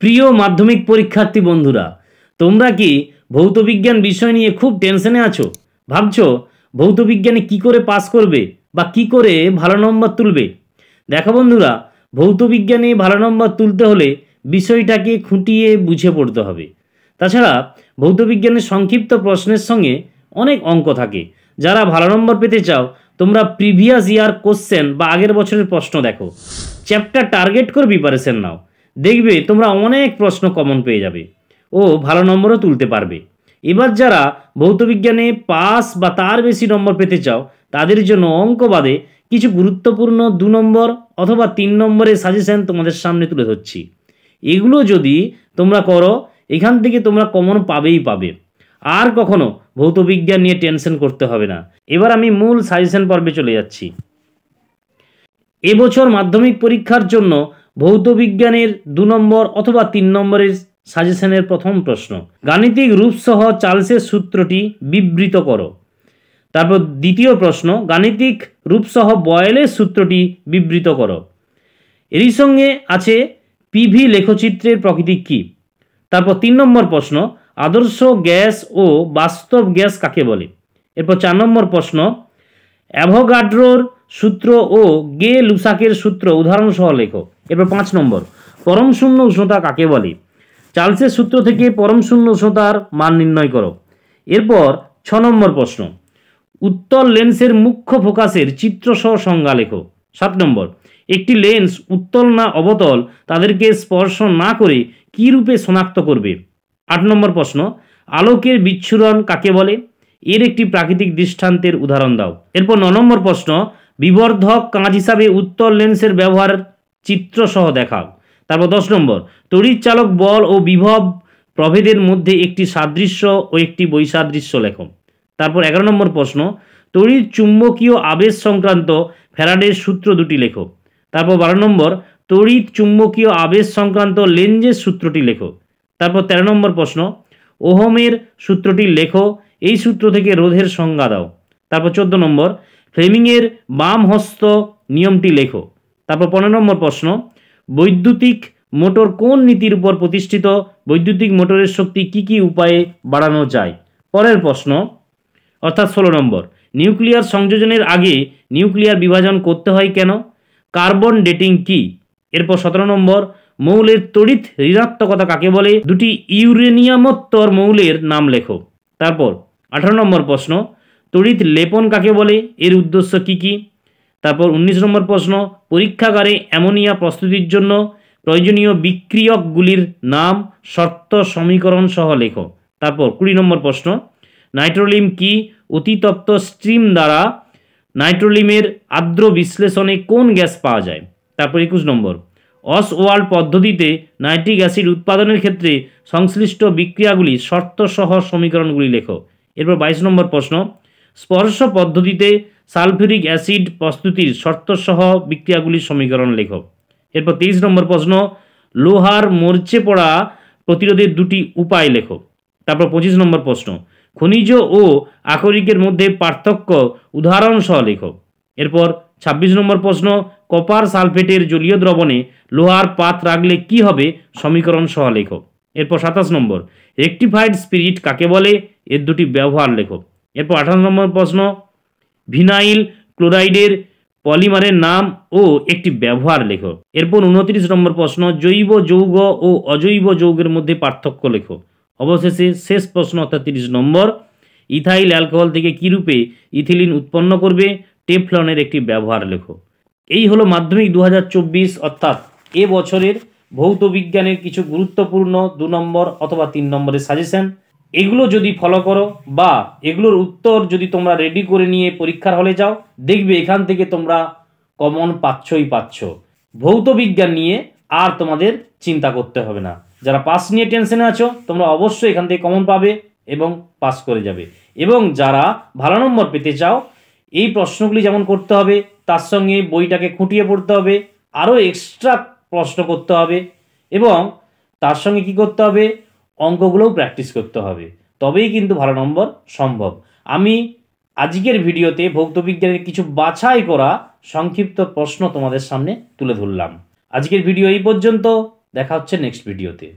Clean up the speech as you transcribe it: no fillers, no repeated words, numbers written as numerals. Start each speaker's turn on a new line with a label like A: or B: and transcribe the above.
A: প্রিয় মাধ্যমিক পরীক্ষার্থী বন্ধুরা, তোমরা কি ভৌত বিজ্ঞান বিষয় নিয়ে খুব টেনশনে আছো? ভাবছো ভৌত বিজ্ঞানে কি করে পাস করবে বা কি করে ভালো নম্বর তুলবে? দেখো বন্ধুরা, ভৌত বিজ্ঞানে ভালো নম্বর তুলতে হলে বিষয়টাকে খুঁটিয়ে বুঝে পড়তে হবে। তাছাড়া ভৌত বিজ্ঞানের সংক্ষিপ্ত প্রশ্নের সঙ্গে অনেক অঙ্ক থাকে। যারা ভালো নম্বর পেতে চাও, তোমরা প্রিভিয়াস ইয়ার কোশ্চেন বা আগের বছরের প্রশ্ন দেখো, চ্যাপ্টার টার্গেট করে প্রিপারেশন নাও। দেখবে তোমরা অনেক প্রশ্ন কমন পেয়ে যাবে ও ভালো নম্বরও তুলতে পারবে। এবার যারা ভৌত বিজ্ঞানে পাস বা তার বেশি নম্বর পেতে চাও, তাদের জন্য অঙ্ক বাদে কিছু গুরুত্বপূর্ণ 2 নম্বর অথবা 3 নম্বরের সাজেশন তোমাদের সামনে তুলে ধরছি। এগুলো যদি তোমরা করো, এখান থেকে তোমরা কমন পাবেই পাবে। আর কখনো ভৌত বিজ্ঞান নিয়ে টেনশন করতে হবে না। এবার আমি মূল সাজেশন পর্বে চলে যাচ্ছি। এবছর মাধ্যমিক পরীক্ষার জন্য ভৌত বিজ্ঞানের 2 নম্বর অথবা 3 নম্বরের সাজেশনের প্রথম প্রশ্ন, গাণিতিক রূপসহ চার্লসের সূত্রটি বিবৃত করো। তারপর দ্বিতীয় প্রশ্ন, গাণিতিক রূপসহ বয়েলের সূত্রটি বিবৃত করো। এরই সঙ্গে আছে পিভি লেখচিত্রের প্রকৃতি কী। তারপর 3 নম্বর প্রশ্ন, আদর্শ গ্যাস ও বাস্তব গ্যাস কাকে বলে। এরপর 4 নম্বর প্রশ্ন, অ্যাভোগাড্রোর সূত্র ও গে লুসাকের সূত্র উদাহরণ সহ লেখো। এরপর 5 নম্বর, পরম শূন্য উষ্ণতা কাকে বলে। চার্লসের সূত্র থেকে পরম শূন্য উষ্ণতার মান নির্ণয় করো। এরপর 6 নম্বর প্রশ্ন, উত্তল লেন্সের মুখ্য ফোকাসের চিত্রসহ সংজ্ঞা লেখো। 7 নম্বর, একটি লেন্স উত্তল না অবতল তাদেরকে স্পর্শ না করে কী রূপে শনাক্ত করবে। 8 নম্বর প্রশ্ন, আলোকের বিচ্ছুরণ কাকে বলে, এর একটি প্রাকৃতিক দৃষ্টান্তের উদাহরণ দাও। এরপর 9 নম্বর প্রশ্ন, বিবর্ধক কাঁচ হিসাবে উত্তল লেন্সের ব্যবহার চিত্রসহ দেখাও। তারপর 10 নম্বর, তড়িৎ চালক বল ও বিভব প্রভেদের মধ্যে একটি সাদৃশ্য ও একটি বৈসাদৃশ্য লেখো। তারপর 11 নম্বর প্রশ্ন, তড়িৎ চুম্বকীয় আবেশ সংক্রান্ত ফ্যারাডের সূত্র দুটি লেখো। তারপর 12 নম্বর, তড়িৎ চুম্বকীয় আবেশ সংক্রান্ত লেঞ্জের সূত্রটি লেখো। তারপর 13 নম্বর প্রশ্ন, ওহমের সূত্রটি লেখো, এই সূত্র থেকে রোধের সংজ্ঞা দাও। তারপর 14 নম্বর, ফ্লেমিংয়ের বাম হস্ত নিয়মটি লেখো। তারপর 15 নম্বর প্রশ্ন, বৈদ্যুতিক মোটর কোন নীতির উপর প্রতিষ্ঠিত, বৈদ্যুতিক মোটরের শক্তি কি কি উপায়ে বাড়ানো যায়। পরের প্রশ্ন অর্থাৎ 16 নম্বর, নিউক্লিয়ার সংযোজনের আগে নিউক্লিয়ার বিভাজন করতে হয় কেন, কার্বন ডেটিং কি। এরপর 17 নম্বর, মৌলের তড়িৎ ঋণাত্মকতা কাকে বলে, দুটি ইউরেনিয়ামোত্তর মৌলের নাম লেখো। তারপর 18 নম্বর প্রশ্ন, তড়িৎ লেপন কাকে বলে, এর উদ্দেশ্য কি কি। তারপর 19 নম্বর প্রশ্ন, পরীক্ষাগারে অ্যামোনিয়া প্রস্তুতির জন্য প্রয়োজনীয় বিক্রিয়কগুলির নাম, শর্ত, সমীকরণ সহ লেখো। তারপর 20 নম্বর প্রশ্ন, নাইট্রোলিম কি, অতিতপ্ত স্ট্রিম দ্বারা নাইট্রোলিমের আর্দ্র বিশ্লেষণে কোন গ্যাস পাওয়া যায়। তারপর 21 নম্বর, অসওয়াল্ড পদ্ধতিতে নাইট্রিক অ্যাসিড উৎপাদনের ক্ষেত্রে সংশ্লিষ্ট বিক্রিয়াগুলি শর্ত সহ সমীকরণগুলি লেখো। এরপর 22 নম্বর প্রশ্ন, স্পর্শ পদ্ধতিতে সালফিউরিক অ্যাসিড প্রস্তুতির শর্ত সহ বিক্রিয়াগুলির সমীকরণ লেখো। এরপর 23 নম্বর প্রশ্ন, লোহার মরচে পড়া প্রতিরোধের দুটি উপায় লেখো। তারপর 25 নম্বর প্রশ্ন, খনিজ ও আকরিকের মধ্যে পার্থক্য উদাহরণ সহ লেখো। এরপর 26 নম্বর প্রশ্ন, কপার সালফেটের জলীয় দ্রবণে লোহার পাত রাখলে কি হবে, সমীকরণ সহ লেখো। এরপর 27 নম্বর, রেকটিফাইড স্পিরিট কাকে বলে, এর দুটি ব্যবহার লেখো। এরপর 28 নম্বর প্রশ্ন, ভিনাইল ক্লোরাইডের পলিমারের নাম ও একটি ব্যবহার লেখো। এরপর 29 নম্বর প্রশ্ন, জৈব যৌগ ও অজৈব যৌগের মধ্যে পার্থক্য লেখো। অবশেষে শেষ প্রশ্ন অর্থাৎ 30 নম্বর, ইথাইল অ্যালকোহল থেকে কী রূপে ইথিলিন উৎপন্ন করবে, টেফলনের একটি ব্যবহার লেখো। এই হলো মাধ্যমিক 2024 অর্থাৎ এ বছরের ভৌত বিজ্ঞানের কিছু গুরুত্বপূর্ণ 2 নম্বর অথবা 3 নম্বরের সাজেশন। এগুলো যদি ফলো করো বা এগুলোর উত্তর যদি তোমরা রেডি করে নিয়ে পরীক্ষার হলে যাও, দেখবে এখান থেকে তোমরা কমন পাচ্ছই পাচ্ছ। ভৌত বিজ্ঞান নিয়ে আর তোমাদের চিন্তা করতে হবে না। যারা পাস নিয়ে টেনশনে আছো, তোমরা অবশ্যই এখান থেকে কমন পাবে এবং পাস করে যাবে। এবং যারা ভালো নম্বর পেতে চাও, এই প্রশ্নগুলি যেমন করতে হবে, তার সঙ্গে বইটাকে খুঁটিয়ে পড়তে হবে, আরও এক্সট্রা প্রশ্ন করতে হবে এবং তার সঙ্গে কি করতে হবে, অঙ্কগুলোও প্র্যাকটিস করতে হবে। তবেই কিন্তু ভালো নম্বর সম্ভব। আমি আজকের ভিডিওতে ভৌত বিজ্ঞানের কিছু বাছাই করা সংক্ষিপ্ত প্রশ্ন তোমাদের সামনে তুলে ধরলাম। আজকের ভিডিও এই পর্যন্ত। দেখা হচ্ছে নেক্সট ভিডিওতে।